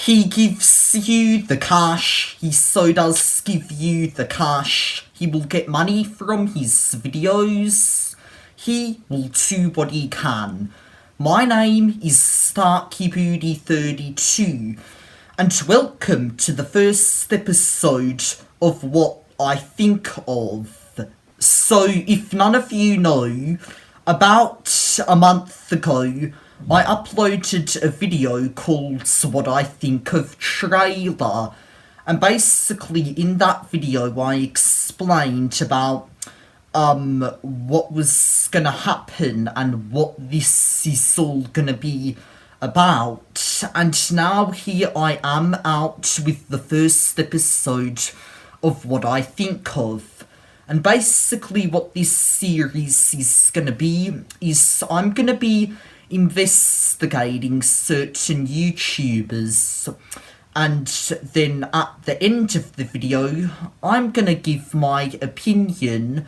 He gives you the cash. He so does give you the cash. He will get money from his videos. He will do what he can. My name is StarkyBooty32, and welcome to the first episode of What I Think Of. So, if none of you know, about a month ago, I uploaded a video called What I Think Of Trailer, and basically in that video I explained about what was gonna happen and what this is all gonna be about. And now here I am out with the first episode of What I Think Of. And basically what this series is gonna be is I'm gonna be investigating certain YouTubers, and then at the end of the video I'm gonna give my opinion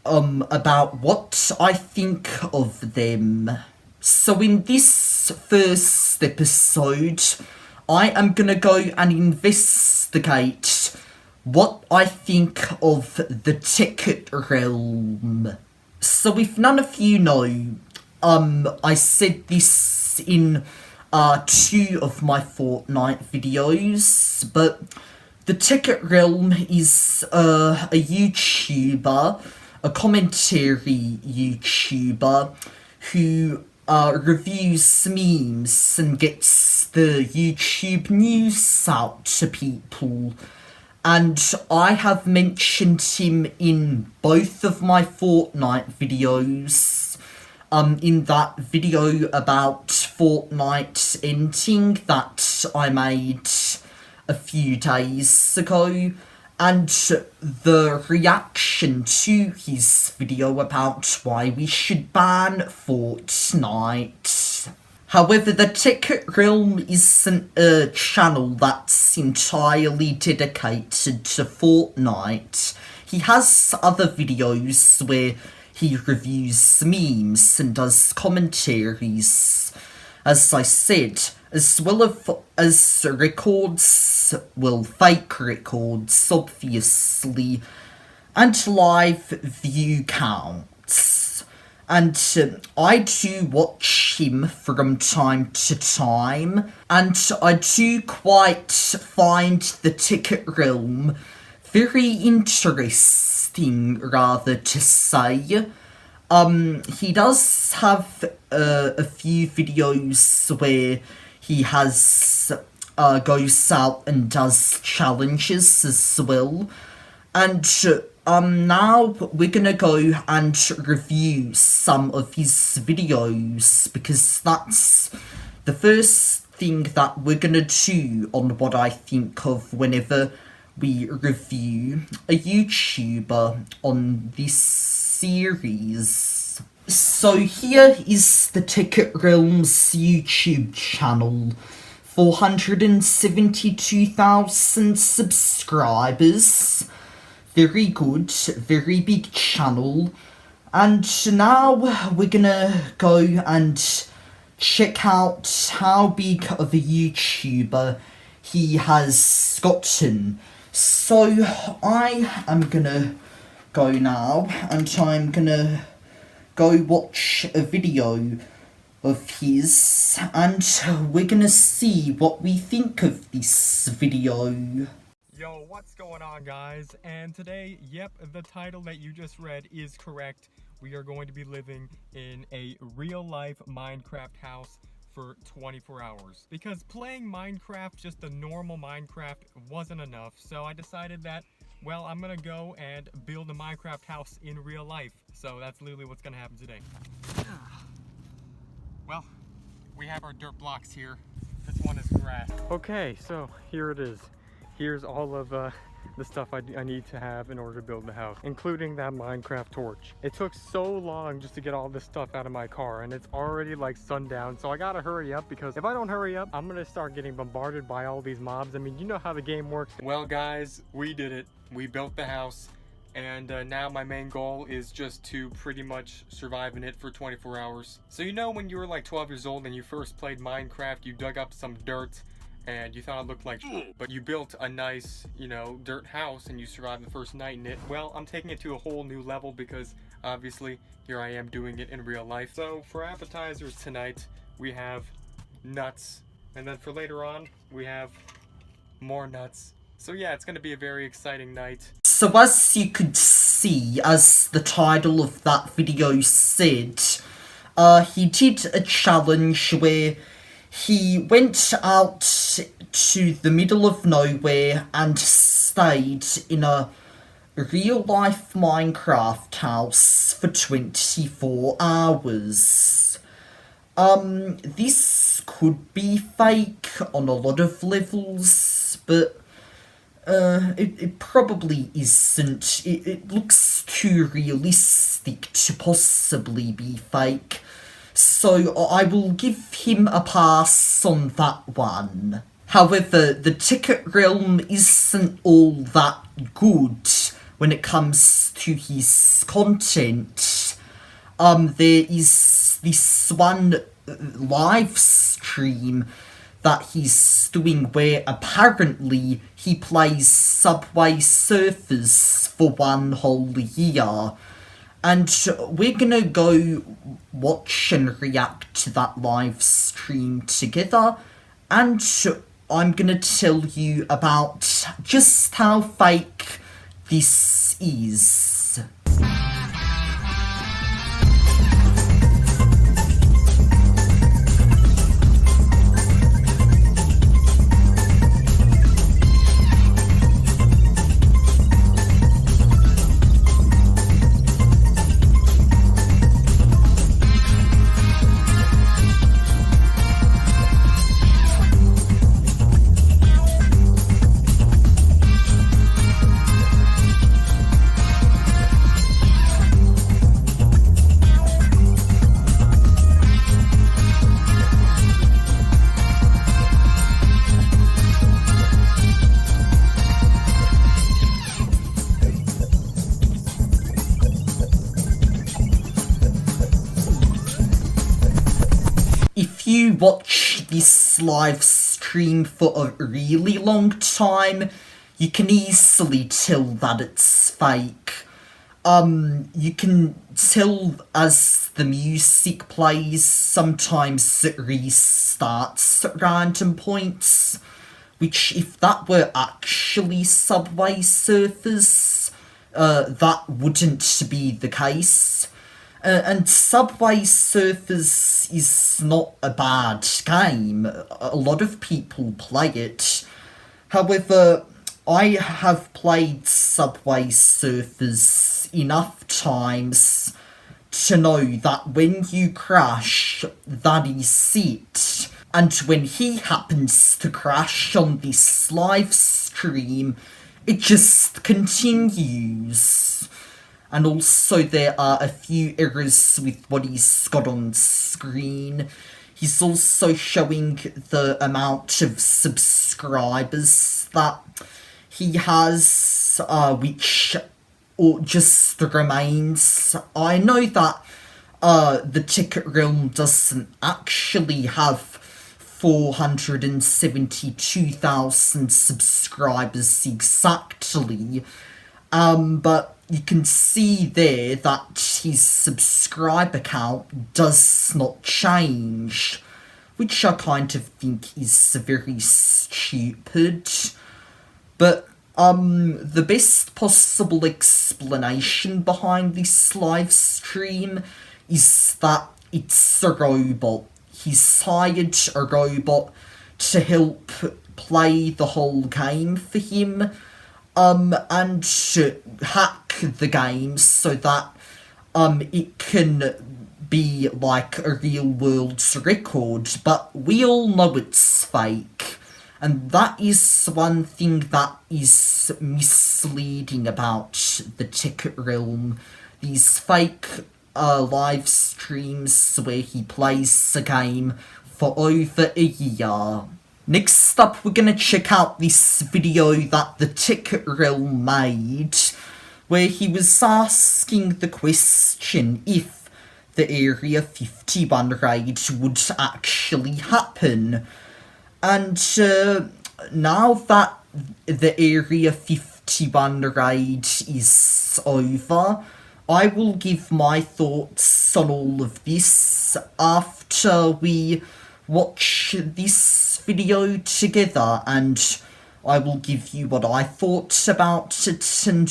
about what I think of them. So in this first episode I am gonna go and investigate what I think of TheTekkitRealm. So if none of you know, I said this in 2 of my Fortnite videos, but TheTekkitRealm is a YouTuber, a commentary YouTuber who reviews memes and gets the YouTube news out to people. And I have mentioned him in both of my Fortnite videos. In that video about Fortnite ending that I made a few days ago, and the reaction to his video about why we should ban Fortnite. However, TheTekkitRealm isn't a channel that's entirely dedicated to Fortnite. He has other videos where he reviews memes and does commentaries, as I said, as well as records, well, fake records, obviously, and live view counts. And I do watch him from time to time, and I do quite find TheTekkitRealm very interesting, rather to say. He does have a few videos where he has goes out and does challenges as well. And now we're gonna go and review some of his videos, because that's the first thing that we're gonna do on What I Think Of whenever we review a YouTuber on this series. So here is TheTekkitRealm's YouTube channel. 472,000 subscribers. Very good, very big channel. And now we're gonna go and check out how big of a YouTuber he has gotten. So I am gonna go now, and I'm gonna go watch a video of his, and we're gonna see what we think of this video. Yo, what's going on, guys? And today, yep, the title that you just read is correct. We are going to be living in a real-life Minecraft house for 24 hours. Because playing Minecraft, just the normal Minecraft, wasn't enough. So I decided that, well, I'm gonna go and build a Minecraft house in real life. So that's literally what's gonna happen today. Well, we have our dirt blocks here. This one is grass. Okay, so here it is. Here's all of the stuff I need to have in order to build the house, including that Minecraft torch. It took so long just to get all this stuff out of my car, and it's already like sundown, so I gotta hurry up, because if I don't hurry up, I'm gonna start getting bombarded by all these mobs. I mean, you know how the game works. Well, guys, we did it. We built the house, and now my main goal is just to pretty much survive in it for 24 hours. So you know when you were like 12 years old and you first played Minecraft, you dug up some dirt and you thought it looked like but you built a nice, you know, dirt house and you survived the first night in it. Well, I'm taking it to a whole new level because obviously here I am doing it in real life. So for appetizers tonight, we have nuts, and then for later on, we have more nuts. So yeah, it's gonna be a very exciting night. So as you could see, as the title of that video said, he did a challenge where he went out to the middle of nowhere and stayed in a real-life Minecraft house for 24 hours. This could be fake on a lot of levels, but it probably isn't. It looks too realistic to possibly be fake. So I will give him a pass on that one. However, the TheTekkitRealm isn't all that good when it comes to his content. There is this one live stream that he's doing where apparently he plays Subway Surfers for one whole year. And we're gonna go watch and react to that live stream together, and I'm gonna tell you about just how fake this is. If you watch this live stream for a really long time, you can easily tell that it's fake. You can tell as the music plays, sometimes it restarts at random points, which if that were actually Subway Surfers, that wouldn't be the case. And Subway Surfers is not a bad game. A lot of people play it. However, I have played Subway Surfers enough times to know that when you crash, that is it. And when he happens to crash on this live stream, it just continues. And also there are a few errors with what he's got on screen. He's also showing the amount of subscribers that he has, which just remains. I know that TheTekkitRealm doesn't actually have 472,000 subscribers exactly, but you can see there that his subscriber count does not change, which I kind of think is very stupid. But the best possible explanation behind this live stream is that it's a robot. He's hired a robot to help play the whole game for him, and hack the game so that it can be like a real world record, but we all know it's fake, and that is one thing that is misleading about TheTekkitRealm. These fake live streams where he plays the game for over a year. Next up, we're gonna check out this video that TheTekkitRealm made, where he was asking the question if the Area 51 raid would actually happen. And now that the Area 51 raid is over, I will give my thoughts on all of this after we watch this video together, and I will give you what I thought about it and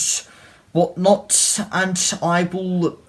whatnot, and I will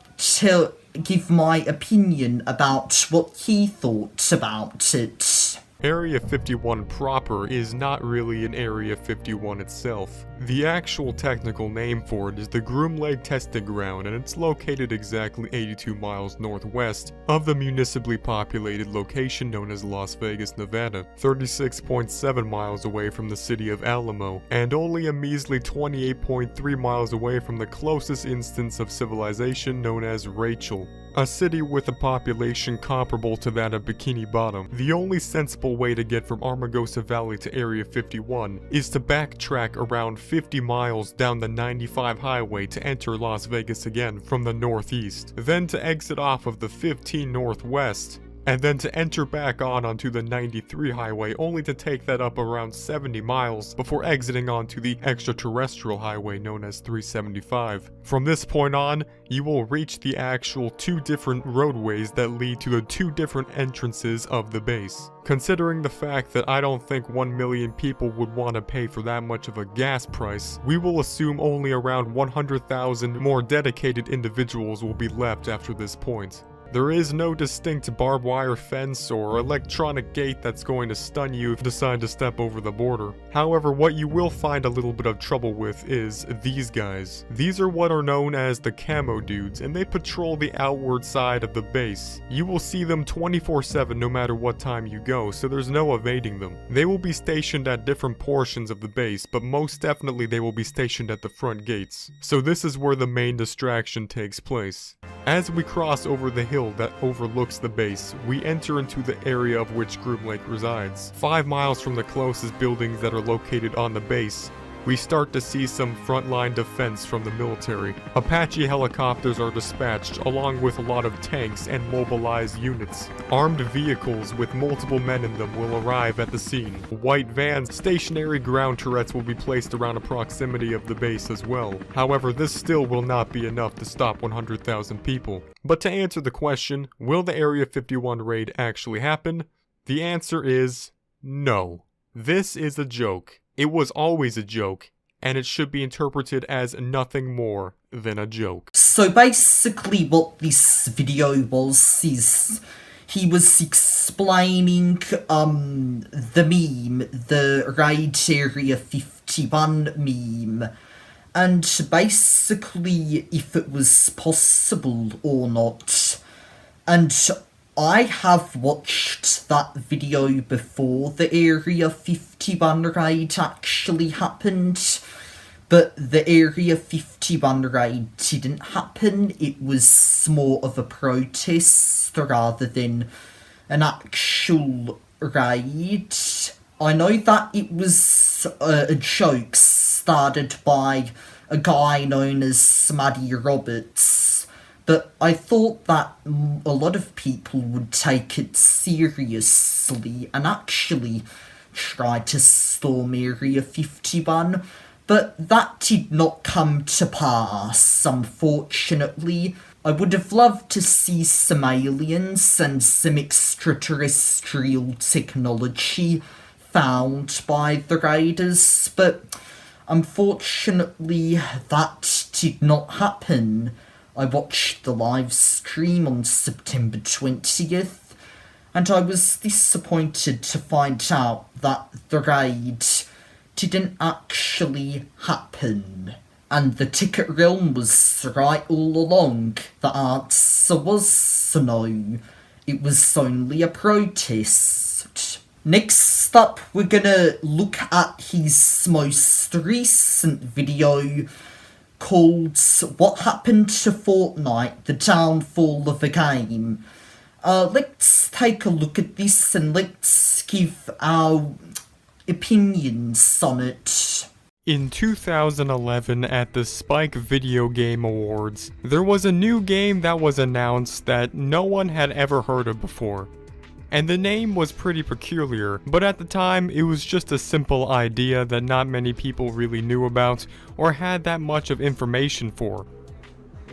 give my opinion about what he thought about it. Area 51 proper is not really an Area 51 itself. The actual technical name for it is the Groom Lake Testing Ground, and it's located exactly 82 miles northwest of the municipally populated location known as Las Vegas, Nevada, 36.7 miles away from the city of Alamo, and only a measly 28.3 miles away from the closest instance of civilization known as Rachel, a city with a population comparable to that of Bikini Bottom. The only sensible way to get from Armagosa Valley to Area 51 is to backtrack around 50 miles down the 95 highway to enter Las Vegas again from the northeast, then to exit off of the 15 northwest, and then to enter back onto the 93 highway, only to take that up around 70 miles before exiting onto the extraterrestrial highway known as 375. From this point on, you will reach the actual two different roadways that lead to the two different entrances of the base. Considering the fact that I don't think 1 million people would want to pay for that much of a gas price, we will assume only around 100,000 more dedicated individuals will be left after this point. There is no distinct barbed wire fence or electronic gate that's going to stun you if you decide to step over the border. However, what you will find a little bit of trouble with is these guys. These are what are known as the camo dudes, and they patrol the outward side of the base. You will see them 24/7 no matter what time you go, so there's no evading them. They will be stationed at different portions of the base, but most definitely they will be stationed at the front gates. So this is where the main distraction takes place. As we cross over the hill that overlooks the base, we enter into the area of which Groom Lake resides. 5 miles from the closest buildings that are located on the base, we start to see some frontline defense from the military. Apache helicopters are dispatched, along with a lot of tanks and mobilized units. Armed vehicles with multiple men in them will arrive at the scene. White vans, stationary ground turrets will be placed around a proximity of the base as well. However, this still will not be enough to stop 100,000 people. But to answer the question, will the Area 51 raid actually happen? The answer is no. This is a joke. It was always a joke, and it should be interpreted as nothing more than a joke. So basically what this video was is he was explaining the meme, the Raid Area 51 meme, and basically if it was possible or not. And I have watched that video before the Area 51 raid actually happened, but the Area 51 raid didn't happen. It was more of a protest rather than an actual raid. I know that it was a joke started by a guy known as Smaddy Roberts, but I thought that a lot of people would take it seriously and actually try to storm Area 51, but that did not come to pass, unfortunately. I would have loved to see some aliens and some extraterrestrial technology found by the raiders, but unfortunately that did not happen. I watched the live stream on September 20th, and I was disappointed to find out that the raid didn't actually happen. And the TheTekkitRealm was right all along. The answer was no. It was only a protest. Next up, we're gonna look at his most recent video called What Happened to Fortnite, The Downfall of a Game. Let's take a look at this and let's give our opinions on it. In 2011, at the Spike Video Game Awards, there was a new game that was announced that no one had ever heard of before. And the name was pretty peculiar, but at the time it was just a simple idea that not many people really knew about or had that much of information for.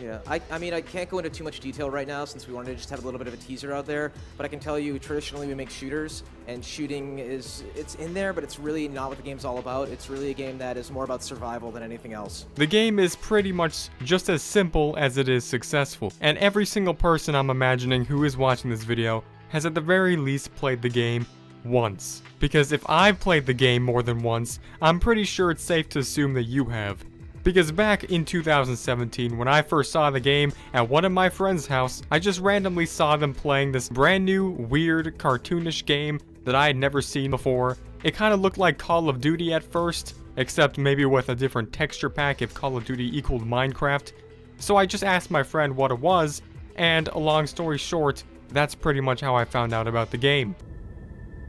Yeah, I mean, I can't go into too much detail right now since we wanted to just have a little bit of a teaser out there, but I can tell you traditionally we make shooters, and shooting it's in there, but it's really not what the game's all about. It's really a game that is more about survival than anything else. The game is pretty much just as simple as it is successful, and every single person I'm imagining who is watching this video has at the very least played the game once. Because if I've played the game more than once, I'm pretty sure it's safe to assume that you have. Because back in 2017, when I first saw the game at one of my friend's house, I just randomly saw them playing this brand new, weird, cartoonish game that I had never seen before. It kind of looked like Call of Duty at first, except maybe with a different texture pack if Call of Duty equaled Minecraft. So I just asked my friend what it was, and long story short, that's pretty much how I found out about the game.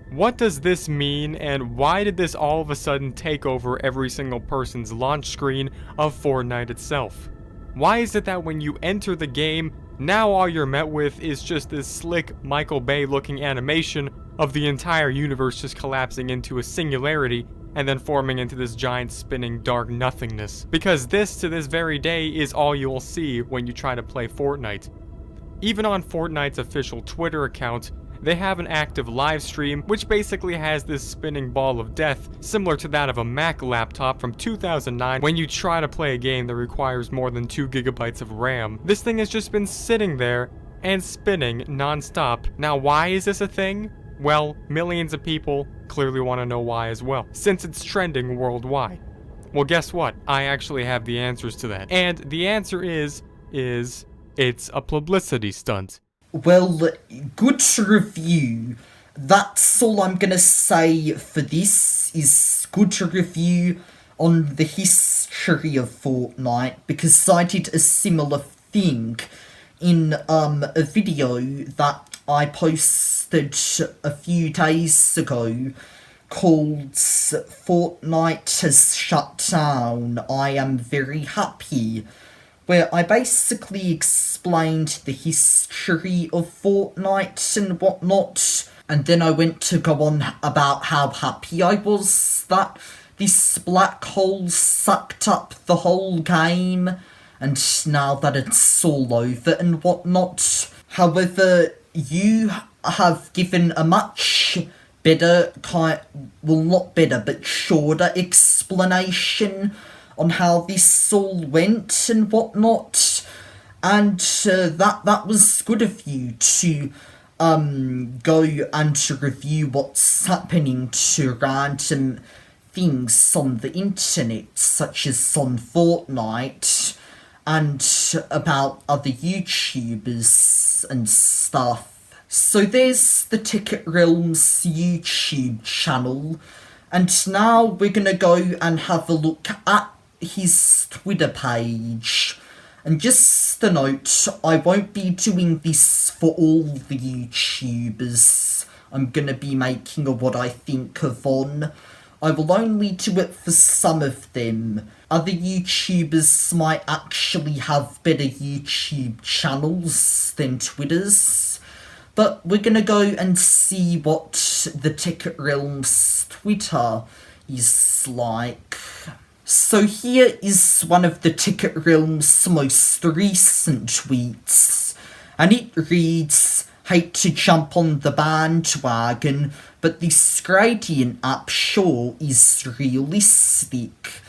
What does this mean, and why did this all of a sudden take over every single person's launch screen of Fortnite itself? Why is it that when you enter the game, now all you're met with is just this slick Michael Bay looking animation of the entire universe just collapsing into a singularity and then forming into this giant spinning dark nothingness? Because this to this very day is all you'll see when you try to play Fortnite. Even on Fortnite's official Twitter account, they have an active live stream which basically has this spinning ball of death similar to that of a Mac laptop from 2009 when you try to play a game that requires more than 2 GB of RAM. This thing has just been sitting there and spinning non-stop. Now why is this a thing? Well, millions of people clearly want to know why as well, since it's trending worldwide. Well, guess what? I actually have the answers to that. And the answer is it's a publicity stunt. Well, good review. That's all I'm gonna say for this, is good review on the history of Fortnite, because I did a similar thing in a video that I posted a few days ago called Fortnite Has Shut Down, I Am Very Happy, where I basically explained the history of Fortnite and whatnot, and then I went to go on about how happy I was that this black hole sucked up the whole game, and now that it's all over and whatnot. However, you have given a much better well, not better, but shorter explanation on how this all went and whatnot, and that was good of you to go and review what's happening to random things on the internet, such as on Fortnite, and about other YouTubers and stuff. So there's the TheTekkitRealm's YouTube channel, and now we're gonna go and have a look at his Twitter page. And just a note, I won't be doing this for all the YouTubers I'm gonna be making a what I think of on. I will only do it for some of them. Other YouTubers might actually have better YouTube channels than Twitter's, but we're gonna go and see what the TheTekkitRealm's Twitter is like. So here is one of the TheTekkitRealm's most recent tweets, and it reads, "Hate to jump on the bandwagon, but this gradient app sure is realistic."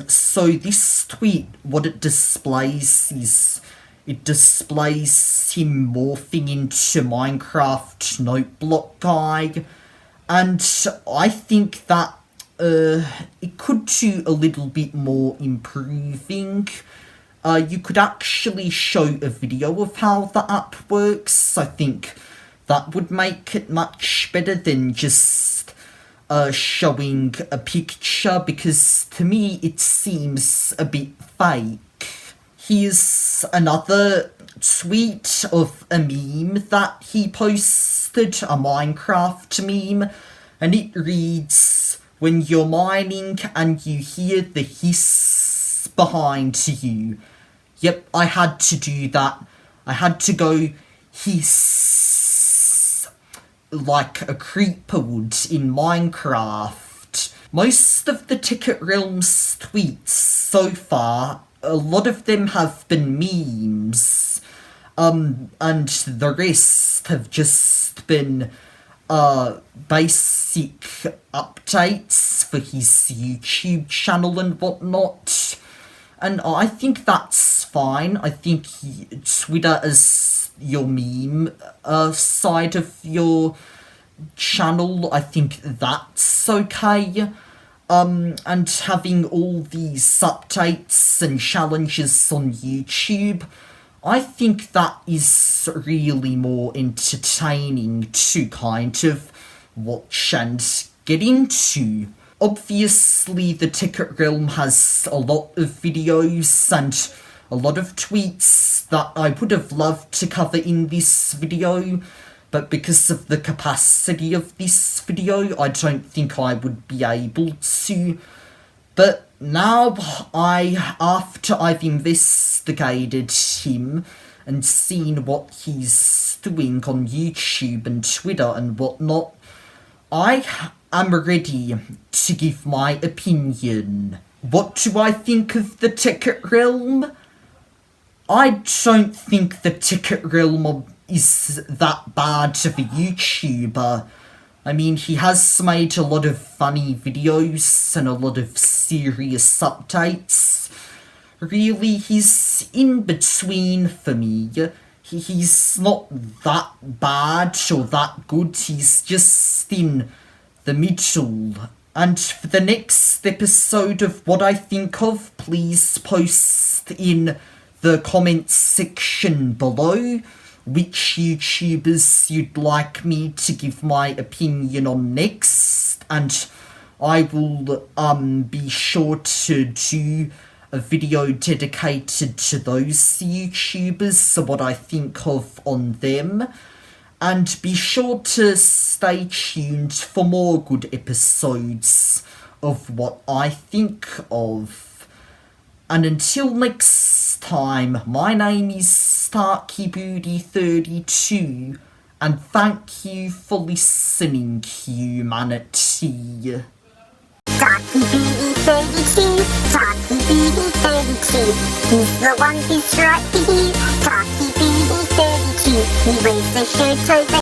So this tweet, what it displays is, it displays him morphing into Minecraft Noteblock guy, and I think that it could do a little bit more improving. You could actually show a video of how the app works. I think that would make it much better than just showing a picture, because to me it seems a bit fake. Here's another tweet of a meme that he posted, a Minecraft meme, and it reads, "When you're mining and you hear the hiss behind you." Yep, I had to do that. I had to go hiss. like a creeper would in Minecraft. Most of the Ticket Realm's tweets so far, a lot of them have been memes, and the rest have just been basic updates for his YouTube channel and whatnot. And I think that's fine. I think Twitter as your meme side of your channel, I think that's okay. And having all these updates and challenges on YouTube, I think that is really more entertaining to kind of watch and get into. Obviously, the Ticket Realm has a lot of videos and a lot of tweets that I would have loved to cover in this video, but because of the capacity of this video, I don't think I would be able to. But now, after I've investigated him and seen what he's doing on YouTube and Twitter and whatnot, I am ready to give my opinion. What do I think of the Ticket Realm? I don't think the Ticket Realm is that bad of a YouTuber. I mean, he has made a lot of funny videos and a lot of serious updates. Really, he's in between for me. He's not that bad or that good, he's just in the middle. And for the next episode of What I Think Of, please post in the comments section below which YouTubers you'd like me to give my opinion on next, and I will be sure to do a video dedicated to those YouTubers, so what I think of on them, and be sure to stay tuned for more good episodes of What I Think Of. And until next time, my name is StarkyBooty32, and thank you for listening, humanity. TalkyBooty32, TalkyBooty32, he's the one who's right here. TalkyBooty32, he wears a shirt over